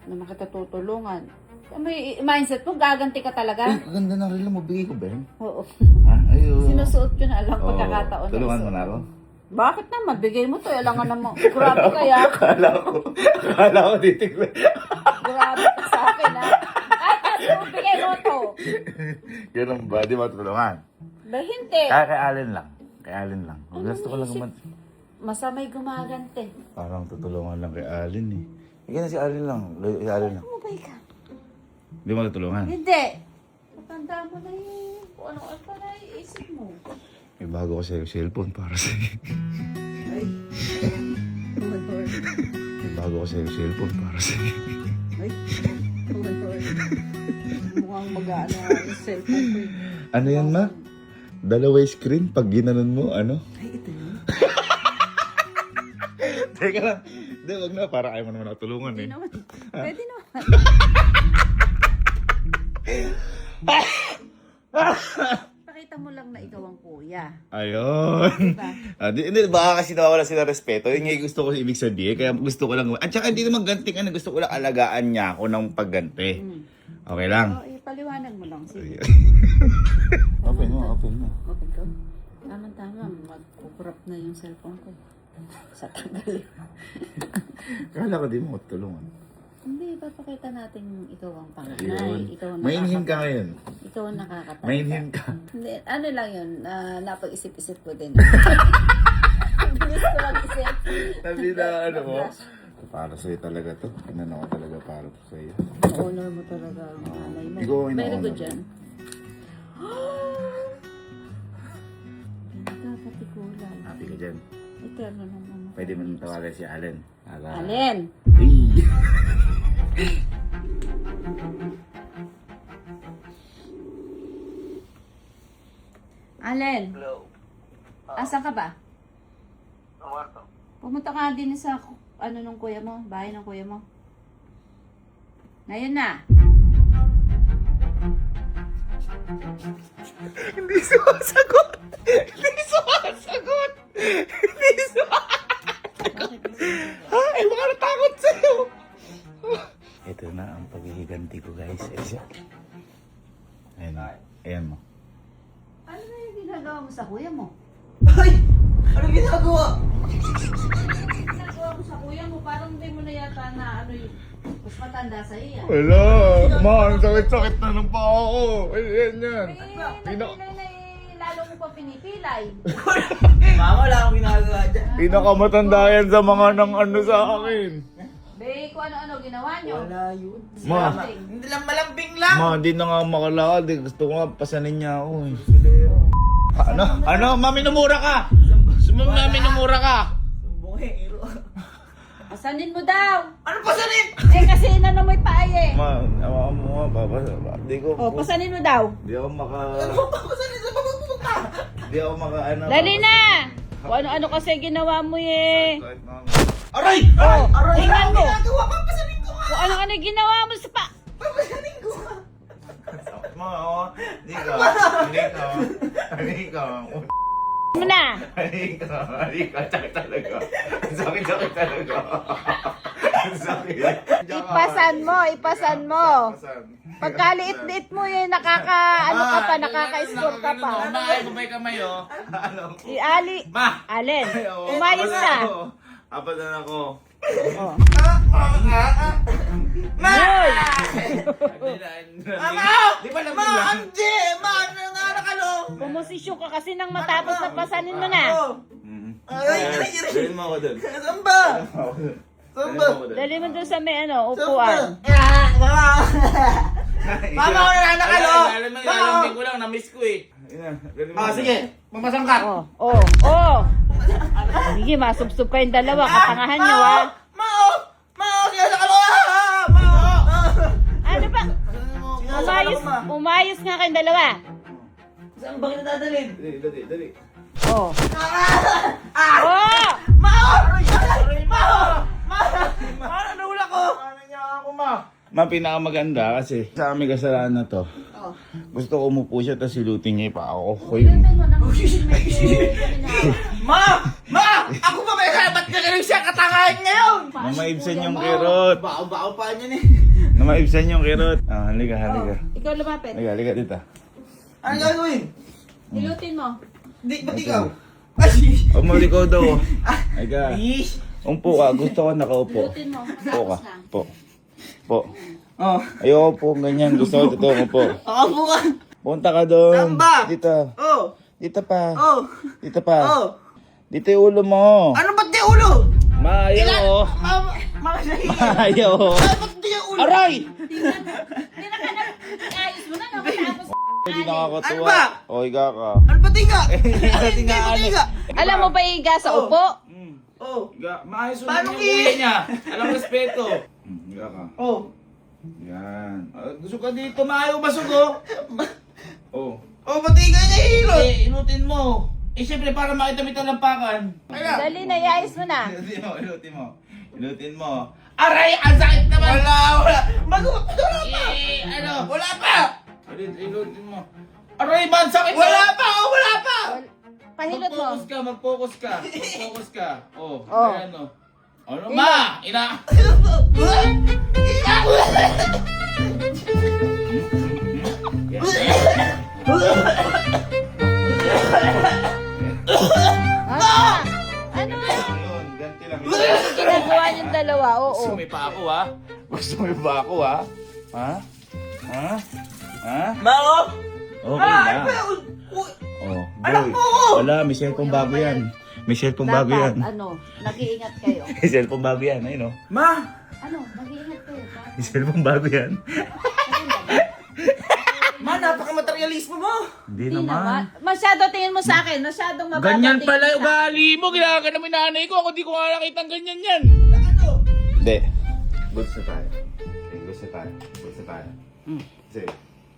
naman kita tutulungan. May mindset mo, gaganti ka talaga. Ay, ganda ng relo mo. Bigay ko ba yun? Oo. Ha? Ayun. Sinusuot ko na alam Oo. pagkakataon. Tulungan mo na ako. Bakit naman? Bigay mo to. Alangan naman. Grabe kaya. Akala ko titignan. Grabe ka sa akin, ha? Ay, tapos bigay mo to. Ganun ba? Di ba tulungan? Ba, hindi. Kay Allen lang. Kay Allen lang. Gusto ko lang naman. Masamay gumaganti. Parang tutulungan lang kay Allen eh. Ikaw na si Allen lang. Si Allen lang. Umabay ka. Di mo tutulungan? Hindi. Matanda mo na yun. Kung ano pa na iisip mo. May bago ko sa'yo cellphone para sa'yo. Ay. Oh my Lord. May bago ko sa'yo cellphone para sa'yo. Ay. Oh my Lord. Mukhang mag-ano yung cellphone ko. Ano yan, ma? Dalaway screen pag ginanon mo, ano? Ay, ito yun. Teka lang. Hindi, wag na. Para ayaw mo naman natulungan eh. Pwede naman. Pwede naman. Pakita mo lang na ikaw ang kuya. Ayun. Diba? Hindi, baka kasi nawawala sila respeto. Yun nga yung gusto ko ibig sabihin. Kaya gusto ko lang. At saka hindi naman ganting ano. Gusto ko lang alagaan niya ako ng pagganti. Okay lang. Oh, ipaliwanag mo lang. Sige. Open mo, open mo. Okay ko. Tama-tama. Mag-crop na yung cellphone ko. Sa tagal. Kala ko di mo tulungan. Hindi, papakita natin ikaw ang panganay. Ayun. Ikaw ang Mainhin ka ngayon. Ikaw ang nakakatanda. Mainhin ka. Hindi, ano lang yun, napag-isip-isip ko din. Bilis ko mag-isip. Sabi na ano mo. Para sa'yo talaga to. Inano ko talaga para to sa'yo. Honor mo talaga ang nanay mo. Ikaw ang Very ina-honor. good dyan. Pinagkakatikulan. Happy ka dyan. Eterno naman. Pwede mo nang tawagan si Allen. Allen! Ay! Allen! Hello. Asan ka ba? Kwarto. Pumunta ka din sa ano nung kuya mo, bahay ng kuya mo. Ngayon na. Hindi sumasagot! Hindi sumasagot! Hindi sumasagot! Ay, baka natakot sa'yo! Ito na ang paghihiganti ko, guys. Ayan. Ayan mo. Ano na yung ginagawa mo sa kuya mo? Ay! Ano ginagawa? Ginagawa mo sa kuya mo, parang hindi mo na yata na ano yung mas matanda sa iya. Wala! Ma, ang sakit-sakit na ng paa ko. Ayan yan. Napilay na lalo mo pa pinipilay. Mama, wala akong ginagawa dyan. Pinakamatanda yan sa mga nang ano sa akin. Be, kung ano-ano ginawa nyo. Wala yun. Ma. Hindi lang malambing lang. Ma, hindi na nga makalakad eh. Gusto ko nga pasanin niya ako eh. Ano? Ano? Ma, minumura ka! Ma, minumura ka! Sumbongero. Pasanin mo daw. Ano pa sanin? Eh kasi inano mo'y paay eh. Ma, awa mo nga, baba. Di ko. Oh, pasanin mo daw. Di ako maka... Ano pa pa sanin? Sa papupunta? Di ako maka... Ano, Dali na! Kung ano-ano kasi ginawa mo eh. Aray! Oh, Aray! tingnan mo. Ginagawa ka, pasanin ko nga! Kung ano-ano ginawa mo sa pa... Papasanin ko nga! Ma, oh. Di ka. Hindi ka. Hindi ka. mo na. Hindi ka. Hindi ka. Sakit talaga. Sakit talaga. Sakit. Ipasan mo. Pagkaliit-liit mo eh, ano ka pa, nakaka-score ka pa. May kamay, oh. Ano? Si Ali, Ma! Allen, umayos na. Apat na ako. Oh. Ma! Di ba lang Ma! Hindi! Ma! Nakakalo! Pumosisyon ka kasi nang matapos na pasanin mo na. Aray! Aray! Dalhin mo ako dun. Saan ba? Saan ba? Dali mo doon sa may ano, upuan. Mama! Mama! Ako na nakalo! Lalambing ko lang, na-miss ko eh. Sige! Mamasang ka! Oh. Sige, masubsob kayong dalawa, katangahan nyo ha. Mao! Mao! Sige sa kalo! Mao! Ano ba? Umayos nga kayong dalawa. Saan ba kita dadalhin? Dali. Oh. Ah! Oh! Mao! Mao! Mao! Nahula ko! Ano niya ako, ma? Ma, pinakamaganda kasi sa aming kasalanan na to. Oh. Gusto ko umupo siya tapos silutin niya pa ako. Ganda mo nang medyo Ma! Ma! Ako ba may ba't ka ganun siya katangahan ngayon? Namaibsan yung kirot. Bao-bao pa niyan eh. Namaibsan yung kirot. Ah, halika, halika. Ikaw lumapit. Halika, halika dito. Ano gagawin? Ilutin mo. Ba't ikaw? Ay! Umuliko daw. Halika. Ish! Umpo ka, gusto ko nakaupo. Ilutin mo. Po ka, po. Po. Oh. Ayoko po ganyan, gusto ko totoo po. Ako ka! Punta ka doon. Saan ba? Dito. Oh! Dito pa. Oh! Dito pa. Oh! Dito yung ulo mo. Ano ba't di ulo? Maayo. Mga sahihin! Maayo. Ay, ba't di ulo? Aray! Hindi na ka na. Ayos mo na. Nakatapos. Hindi nakakatuwa. Ano ba? O, higa ka. Ano ba't di ka? Hindi nga, Ba't di ka? Alam mo ba higa sa Oh. upo? Oh! Maayos Paano ki? niya. Alam respeto. Higa ka. Oh! Yan. Gusto ka dito, maayo basugo. Oh. Oh, ba't di ka niya hilot? Eh, inutin mo. Eh, syempre, para makita mo talampakan. Dali na, iayos mo na. Inutin mo. Inutin mo. Aray! Ang sakit naman! Wala! Wala pa! Eh, ano? Wala pa! Inutin mo. Aray, ba? Ang sakit Wala pa! Oh, wala pa! Pahilot mo. Mag-focus ka. Mag-focus ka. Oh, Oh. ayan o. Ano ma? Ina... Ah, ano? Ayun, ganti lang. Ginagawa niyong dalawa, oo. Gusto mo pa ako, ha? Gusto mo pa ako, ha? Ha? Ha? Ha? Mao! Okay na. Oh, Anak boy. mo ko! Wala, may cellphone bago yan. May cellphone bago yan. Dapat, ano, nag-iingat kayo. May cellphone bago yan, ayun o. Ma! Ano, nag-iingat kayo. May cellphone bago yan. Ma, napaka-materialismo mo! Hindi Hindi naman. naman. Masyado tingin mo sa akin. Masyadong mababa Ganyan tingin pala mo yung sa akin. ugali mo. Ginagawa namin nanay ko. Ako di ko nga nakita ang ganyan yan. Ano? Hindi. Goods na tayo. Okay, goods na tayo. Goods na tayo. Kasi,